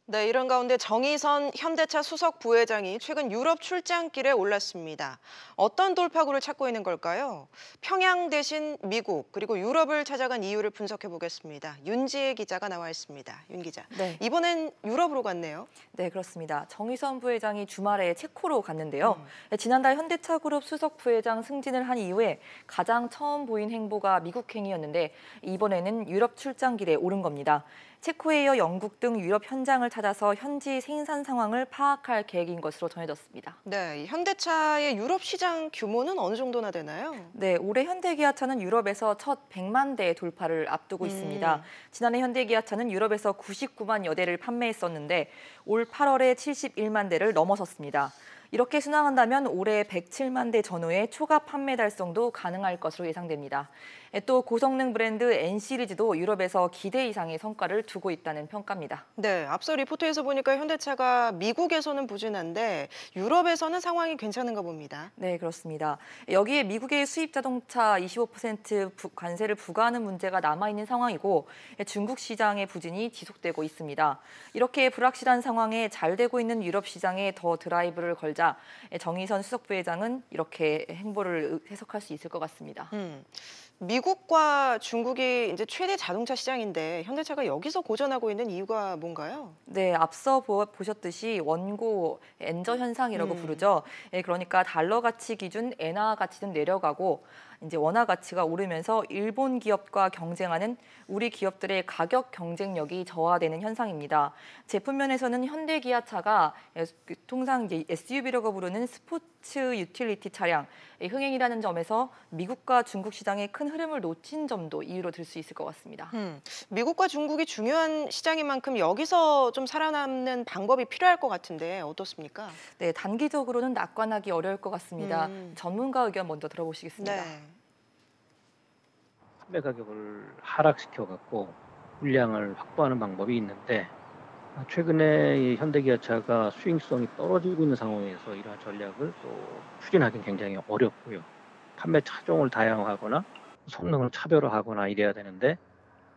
네, 이런 가운데 정의선 현대차 수석 부회장이 최근 유럽 출장길에 올랐습니다. 어떤 돌파구를 찾고 있는 걸까요? 평양 대신 미국, 그리고 유럽을 찾아간 이유를 분석해 보겠습니다. 윤지혜 기자가 나와 있습니다. 윤 기자. 네, 이번엔 유럽으로 갔네요. 네, 그렇습니다. 정의선 부회장이 주말에 체코로 갔는데요. 음. 네, 지난달 현대차 그룹 수석 부회장 승진을 한 이후에 가장 처음 보인 행보가 미국행이었는데 이번에는 유럽 출장길에 오른 겁니다. 체코에 이어 영국 등 유럽 현장을 찾아서 현지 생산 상황을 파악할 계획인 것으로 전해졌습니다. 네, 이 현대차의 유럽 시장 규모는 어느 정도나 되나요? 네, 올해 현대기아차는 유럽에서 첫 100만 대 돌파를 앞두고 있습니다. 지난해 현대기아차는 유럽에서 99만여 대를 판매했었는데 올 8월에 71만 대를 넘어섰습니다. 이렇게 순항한다면 올해 107만 대 전후의 초과 판매 달성도 가능할 것으로 예상됩니다. 또 고성능 브랜드 N시리즈도 유럽에서 기대 이상의 성과를 두고 있다는 평가입니다. 네, 앞서 리포트에서 보니까 현대차가 미국에서는 부진한데 유럽에서는 상황이 괜찮은가 봅니다. 네, 그렇습니다. 여기에 미국의 수입 자동차 25% 관세를 부과하는 문제가 남아있는 상황이고 중국 시장의 부진이 지속되고 있습니다. 이렇게 불확실한 상황에 잘 되고 있는 유럽 시장에 더 드라이브를 걸자 정의선 수석 부회장은 이렇게 행보를 해석할 수 있을 것 같습니다. 미국과 중국이 이제 최대 자동차 시장인데 현대차가 여기서 고전하고 있는 이유가 뭔가요? 네, 앞서 보셨듯이 원고 엔저 현상이라고 음. 부르죠. 그러니까 달러 가치 기준 엔화 가치는 내려가고 이제 원화 가치가 오르면서 일본 기업과 경쟁하는 우리 기업들의 가격 경쟁력이 저하되는 현상입니다. 제품 면에서는 현대기아차가 통상 이제 SUV라고 부르는 스포츠 유틸리티 차량 흥행이라는 점에서 미국과 중국 시장의 큰 흐름을 놓친 점도 이유로 들 수 있을 것 같습니다. 미국과 중국이 중요한 시장인 만큼 여기서 좀 살아남는 방법이 필요할 것 같은데 어떻습니까? 네, 단기적으로는 낙관하기 어려울 것 같습니다. 음. 전문가 의견 먼저 들어보시겠습니다. 네. 판매 가격을 하락시켜 갖고 물량을 확보하는 방법이 있는데 최근에 이 현대기아차가 수익성이 떨어지고 있는 상황에서 이러한 전략을 또 추진하기는 굉장히 어렵고요. 판매 차종을 다양화하거나 성능을 차별화하거나 이래야 되는데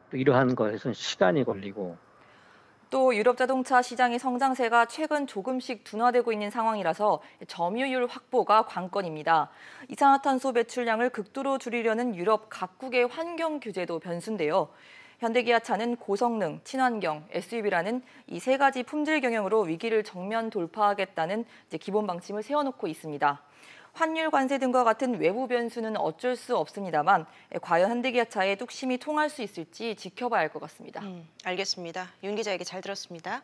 또 이러한 것에서는 시간이 걸리고 또 유럽 자동차 시장의 성장세가 최근 조금씩 둔화되고 있는 상황이라서 점유율 확보가 관건입니다. 이산화탄소 배출량을 극도로 줄이려는 유럽 각국의 환경 규제도 변수인데요. 현대기아차는 고성능, 친환경, SUV라는 이 세 가지 품질 경영으로 위기를 정면 돌파하겠다는 기본 방침을 세워놓고 있습니다. 환율 관세 등과 같은 외부 변수는 어쩔 수 없습니다만 과연 현대기아차의 뚝심이 통할 수 있을지 지켜봐야 할 것 같습니다. 알겠습니다. 윤 기자에게 잘 들었습니다.